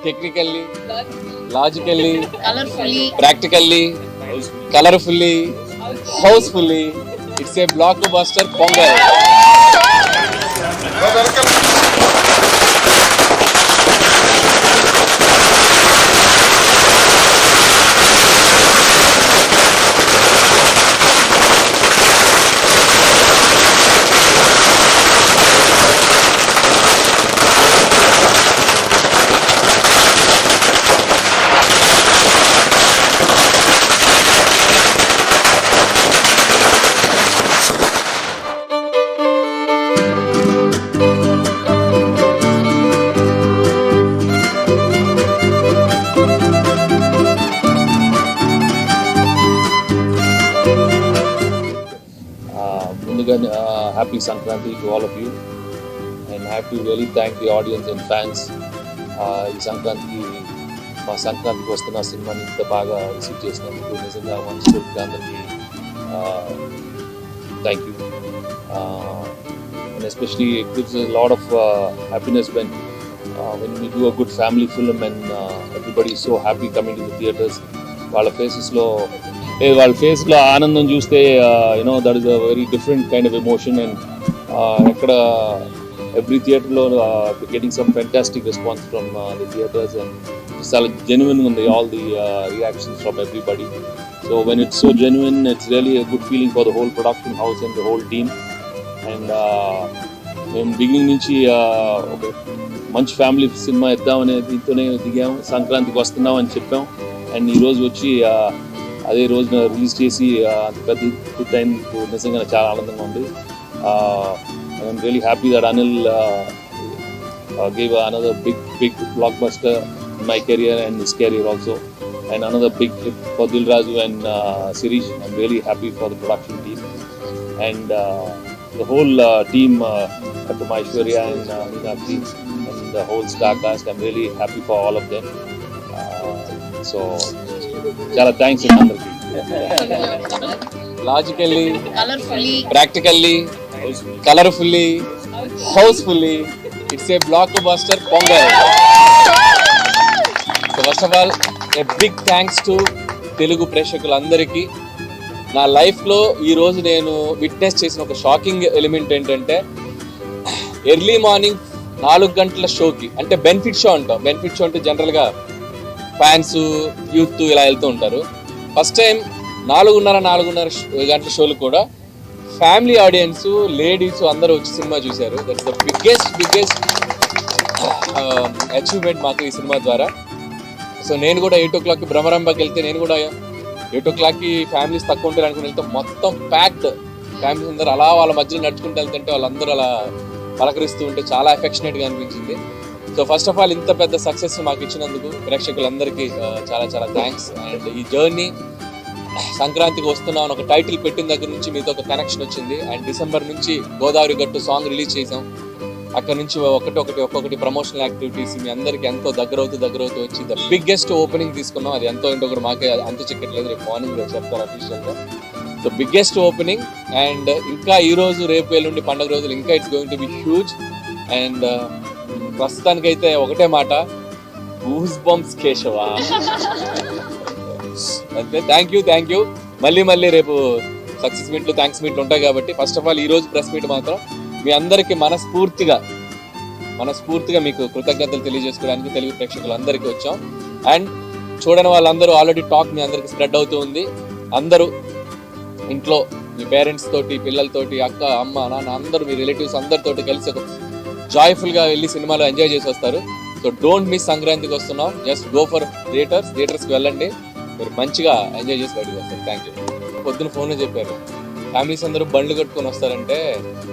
technically, logically, practically, colorfully, housefully. It's a blockbuster Pongal. Happy Sankranti to all of you, and I have to really thank the audience and fans. ఈ సంక్రాంతికి మా సంక్రాంతికి వస్తున్న సినిమాని ఇంత బాగా receive చేసినందుకు నిజంగా మనస్ఫూర్తిగా అందరికీ thank you. And especially it gives a lot of happiness when we do a good family film and everybody is so happy coming to the theaters. వాళ్ళ ఫేస్లో ఆనందం చూస్తే that is a very different kind of emotion. And ఎక్కడ every థియేటర్లో getting some fantastic response from the theatres and చాలా జెన్యున్గా ఉంది all the reactions from everybody. So when it's so genuine it's really a good feeling for the whole production house and the whole team. And మేము beginning నుంచి ఒక మంచి family cinema ఇద్దామనే దీంతోనే దిగాము. సంక్రాంతికి వస్తున్నాం అని చెప్పాం. అండ్ ఈరోజు వచ్చి అదే రోజున రిలీజ్ చేసి అంత పెద్ద హిట్ అయినందుకు నిజంగా చాలా ఆనందంగా ఉంది. I'm really happy that Anil gave another big blockbuster in my career and his career also, and another big hit for Dil Raju and Sirish. I'm really happy for the production team and the whole team, Dr. Maishwarya and Meenakshi and the whole star cast. I'm really happy for all of them. So చాలా thanks అందరికి. Logically, practically, colourfully, housefully, it's a blockbuster Pongal. So first of all a big thanks to Telugu ప్రేక్షకులందరికీ. నా లైఫ్లో ఈరోజు నేను witness చేసిన ఒక shocking element ఏంటంటే, ఎర్లీ మార్నింగ్ 4 గంటల షోకి, అంటే బెనిఫిట్ షో అంటాం. బెనిఫిట్ షో అంటే జనరల్గా ఫ్యాన్స్ యూత్ ఇలా వెళ్తూ ఉంటారు. ఫస్ట్ టైం 4:30 గంటల షోలు కూడా ఫ్యామిలీ ఆడియన్స్, లేడీస్ అందరూ వచ్చి సినిమా చూశారు. దట్స్ ద బిగ్గెస్ట్ అచీవ్మెంట్ మాకు ఈ సినిమా ద్వారా. సో నేను కూడా 8 o'clock భ్రమరంబకి వెళ్తే, నేను కూడా 8 o'clock ఫ్యామిలీస్ తక్కువ ఉంటారు అనుకుని వెళ్తే మొత్తం ప్యాక్డ్ ఫ్యామిలీస్ అందరూ అలా వాళ్ళ మధ్యలో నడుచుకుంటూ వెళ్తుంటే వాళ్ళందరూ అలా పలకరిస్తూ ఉంటే చాలా ఎఫెక్షనేట్గా అనిపించింది. సో ఫస్ట్ ఆఫ్ ఆల్ ఇంత పెద్ద సక్సెస్ మాకు ఇచ్చినందుకు ప్రేక్షకులందరికీ చాలా చాలా థ్యాంక్స్. అండ్ ఈ జర్నీ సంక్రాంతికి వస్తున్నాం ఒక టైటిల్ పెట్టిన దగ్గర నుంచి మీతో ఒక కనెక్షన్ వచ్చింది. అండ్ డిసెంబర్ నుంచి గోదావరి గట్టు సాంగ్ రిలీజ్ చేసాం. అక్కడ నుంచి ఒక్కొక్కటి ప్రమోషనల్ యాక్టివిటీస్ మీ అందరికీ ఎంతో దగ్గరవుతూ వచ్చి ద బిగ్గెస్ట్ ఓపెనింగ్ తీసుకున్నాం. అది ఎంతో ఏంటో కూడా మాకే అంత చిక్కట్లేదు, రేపు మార్నింగ్ చెప్తారు అఫీషియల్గా. So biggest opening. అండ్ ఇంకా ఈరోజు రేపు ఎల్లుండి పండుగ రోజులు ఇంకా it's going to be huge. And ప్రస్తుతానికైతే ఒకటే మాట, గూస్ బంప్స్ కేశవా. అంతే. Thank you. మళ్ళీ రేపు సక్సెస్ మీట్లు, థ్యాంక్స్ మీట్లు ఉంటాయి కాబట్టి ఫస్ట్ ఆఫ్ ఆల్ ఈ రోజు ప్రెస్ మీట్ మాత్రం మీ అందరికీ మనస్ఫూర్తిగా మీకు కృతజ్ఞతలు తెలియజేసుకోవడానికి తెలుగు ప్రేక్షకులందరికీ వచ్చాం. అండ్ చూడని వాళ్ళందరూ ఆల్రెడీ టాక్ మీ అందరికి స్ప్రెడ్ అవుతూ ఉంది. అందరూ ఇంట్లో మీ పేరెంట్స్ తోటి, పిల్లలతోటి, అక్క, అమ్మ, నాన్న అందరూ మీ రిలేటివ్స్ అందరితోటి కలిసి ఒక జాయ్ఫుల్గా వెళ్ళి సినిమాలో ఎంజాయ్ చేసి వస్తారు. So don't miss. సంక్రాంతికి వస్తున్నాం, జస్ట్ గో ఫర్ థియేటర్స్కి వెళ్ళండి, మీరు మంచిగా ఎంజాయ్ చేసి బయటకు వస్తారు. Thank you. పొద్దున ఫోన్లో చెప్పారు ఫ్యామిలీస్ అందరూ బండ్లు కట్టుకొని వస్తారంటే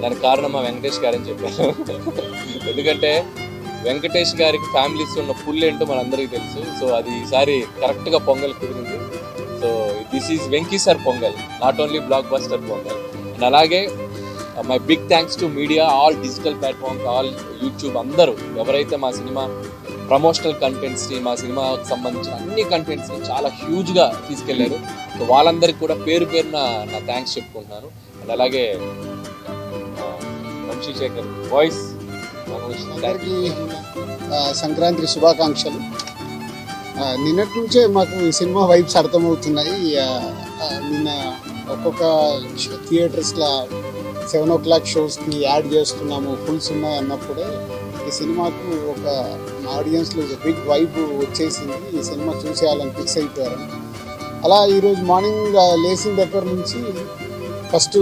దానికి కారణం మా వెంకటేష్ గారని చెప్పారు. ఎందుకంటే వెంకటేష్ గారికి ఫ్యామిలీస్ ఉన్న పుల్ ఏంటో మనందరికీ తెలుసు. సో అది ఈసారి కరెక్ట్గా పొంగల్ కుదిరింది. So this is Venky sir Pongal, not only blockbuster Pongal. And అలాగే my big thanks to media, all digital platforms, all YouTube, అందరూ ఎవరైతే మా సినిమా ప్రమోషనల్ కంటెంట్స్ని, మా సినిమాకి సంబంధించిన అన్ని కంటెంట్స్ని చాలా హ్యూజ్గా తీసుకెళ్లారు. సో వాళ్ళందరికీ కూడా పేరున నా థ్యాంక్స్ చెప్పుకుంటున్నాను. అండ్ అలాగే వంశీశేఖర్ వాయిస్ సంక్రాంతి శుభాకాంక్షలు. నిన్నటి నుంచే మాకు ఈ సినిమా వైబ్స్ అర్థమవుతున్నాయి. నిన్న ఒక్కొక్క థియేటర్స్లో 7 o'clock షోస్కి యాడ్ చేస్తున్నాము, ఫుల్స్ ఉన్నాయి అన్నప్పుడే ఈ సినిమాకు ఒక ఆడియన్స్లో బిగ్ వైబ్ వచ్చేసింది. ఈ సినిమా చూసేయాలని ఫిక్స్ అయిపోయారు. అలా ఈరోజు మార్నింగ్ లేచిన దగ్గర నుంచి ఫస్ట్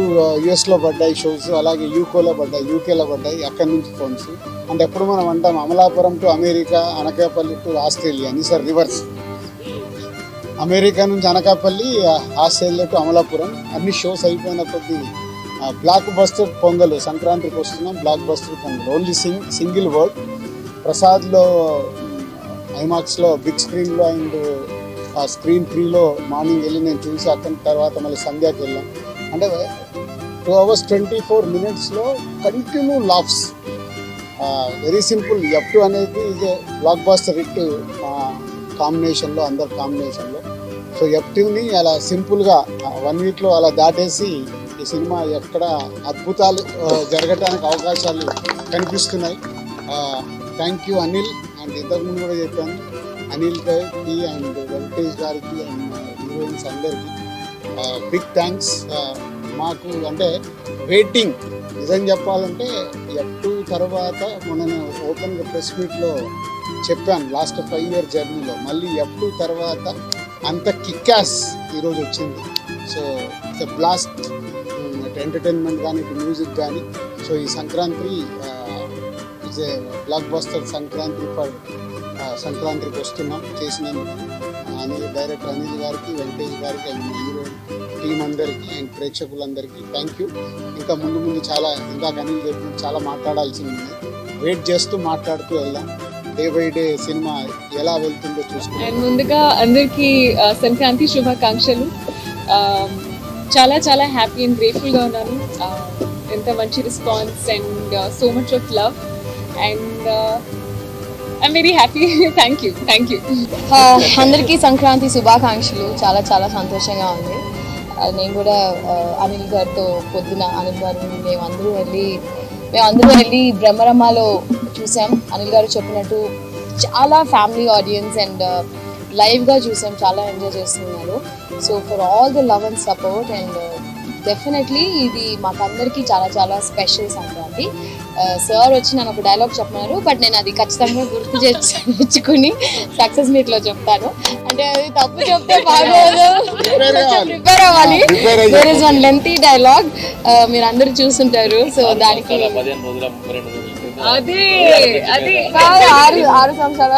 యుఎస్లో పడ్డాయి షోస్, అలాగే యూకేలో పడ్డాయి. అక్కడి నుంచి ఫోన్స్. అంటే ఎప్పుడు మనం అంటాం Amalapuram to America, Anakapalli to Australia అని, సార్ రివర్స్. అమెరికా నుంచి అనకాపల్లి, ఆస్ట్రేలియా టు అమలాపురం. అన్ని షోస్ అయిపోయిన కొద్దీ బ్లాక్ బస్టర్ పొంగల్, సంక్రాంతికి వస్తున్నాం. Blockbuster Pongal only single word. ప్రసాద్లో ఐమాక్స్లో బిగ్ స్క్రీన్లో అండ్ స్క్రీన్ 3లో మార్నింగ్ వెళ్ళి నేను చూసి అక్కడి తర్వాత మళ్ళీ సంధ్యాకి వెళ్ళాం. అంటే 2 hours 24 minutesలో continue laughs. Very simple. F2 అనేది ఇదే బ్లాక్ బాస్టర్ హిట్ కాంబినేషన్లో, అందరు కాంబినేషన్లో. సో F2ని అలా సింపుల్గా 1 weekలో అలా దాటేసి ఈ సినిమా ఎక్కడ అద్భుతాలు జరగటానికి అవకాశాలు కనిపిస్తున్నాయి. Thank you Anil. అండ్ ఇంతకుముందు కూడా చెప్పాను, అనిల్ గారికి అండ్ వెంకటేష్ గారికి అండ్ హీరోయిన్స్ అందరికీ బిగ్ థ్యాంక్స్. మాకు అంటే వెయిటింగ్, నిజం చెప్పాలంటే F2 తర్వాత మొన్న ఓపెన్గా ప్రెస్ మీట్లో చెప్పాను, లాస్ట్ 5 year జర్నీలో మళ్ళీ F2 తర్వాత అంత కిక్యాస్ ఈరోజు వచ్చింది. సో ఇట్స్ బ్లాస్ట్, ఎంటర్టైన్మెంట్ కానీ, మ్యూజిక్ కానీ. సో ఈ Sankranti it's a block buster Sankranti for సంక్రాంతికి వస్తున్నాం చేసినందుకు డైరెక్టర్ అనిల్ గారికి, వెంకటేష్ గారికి అండ్ హీరో టీం అందరికీ అండ్ ప్రేక్షకులందరికీ థ్యాంక్ యూ. ఇంకా ముందు చాలా, ఇందాక అనిల్ చెప్పిన చాలా మాట్లాడాల్సి ఉంది. వెయిట్ చేస్తూ మాట్లాడుతూ వెళ్దాం. డే బై డే సినిమా ఎలా వెళ్తుందో చూసుకుంటాం. అండ్ ముందుగా అందరికీ సంక్రాంతి శుభాకాంక్షలు. చాలా చాలా హ్యాపీ అండ్ గ్రేట్ఫుల్గా ఉన్నాను. ఎంత మంచి response and so much of love and I'm very happy. Thank you. అందరికీ సంక్రాంతి శుభాకాంక్షలు. చాలా చాలా సంతోషంగా ఉంది. నేను కూడా అనిల్ గారితో పొద్దున అనిల్ గారు మేమందరూ వెళ్ళి బ్రహ్మరమ్మలో చూసాం. అనిల్ గారు చెప్పినట్టు చాలా ఫ్యామిలీ ఆడియన్స్ అండ్ లైవ్గా చూసాం. చాలా ఎంజాయ్ చేస్తున్నారు. So for all the love and support and definitely ఇది మాకందరికీ చాలా చాలా స్పెషల్ సంక్రాంతి. సార్ వచ్చి నన్ను ఒక డైలాగ్ చెప్పన్నారు, బట్ నేను అది ఖచ్చితంగా గుర్తు తెచ్చుకుని సక్సెస్ మీట్లో చెప్తాను. అంటే అది తప్పు చెప్తే బాగోదు, ప్రిపేర్ అవ్వాలి. There is one lengthy dialogue, మీరు అందరూ చూస్తుంటారు. సో దానికి 6 సంవత్సరాల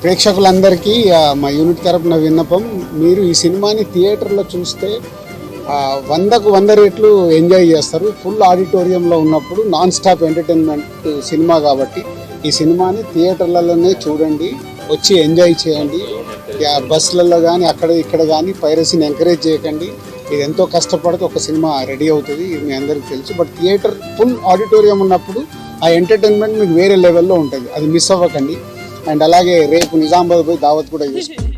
ప్రేక్షకులందరికీ మా యూనిట్ తరపున విన్నపం, మీరు ఈ సినిమాని థియేటర్లో చూస్తే 100కు 100 రెట్లు ఎంజాయ్ చేస్తారు. ఫుల్ ఆడిటోరియంలో ఉన్నప్పుడు నాన్ స్టాప్ ఎంటర్టైన్మెంట్ సినిమా కాబట్టి ఈ సినిమాని థియేటర్లలోనే చూడండి, వచ్చి ఎంజాయ్ చేయండి. బస్సులలో కానీ అక్కడ ఇక్కడ కానీ పైరసీని ఎంకరేజ్ చేయకండి. ఇది ఎంతో కష్టపడితే ఒక సినిమా రెడీ అవుతుంది, ఇది మీ అందరికీ తెలుసు. బట్ థియేటర్ ఫుల్ ఆడిటోరియం ఉన్నప్పుడు ఆ ఎంటర్టైన్మెంట్ మీకు వేరే లెవెల్లో ఉంటుంది, అది మిస్ అవ్వకండి. అండ్ అలాగే రేపు నిజామాబాద్ పోయి దావత్ కూడా చేసుకోండి.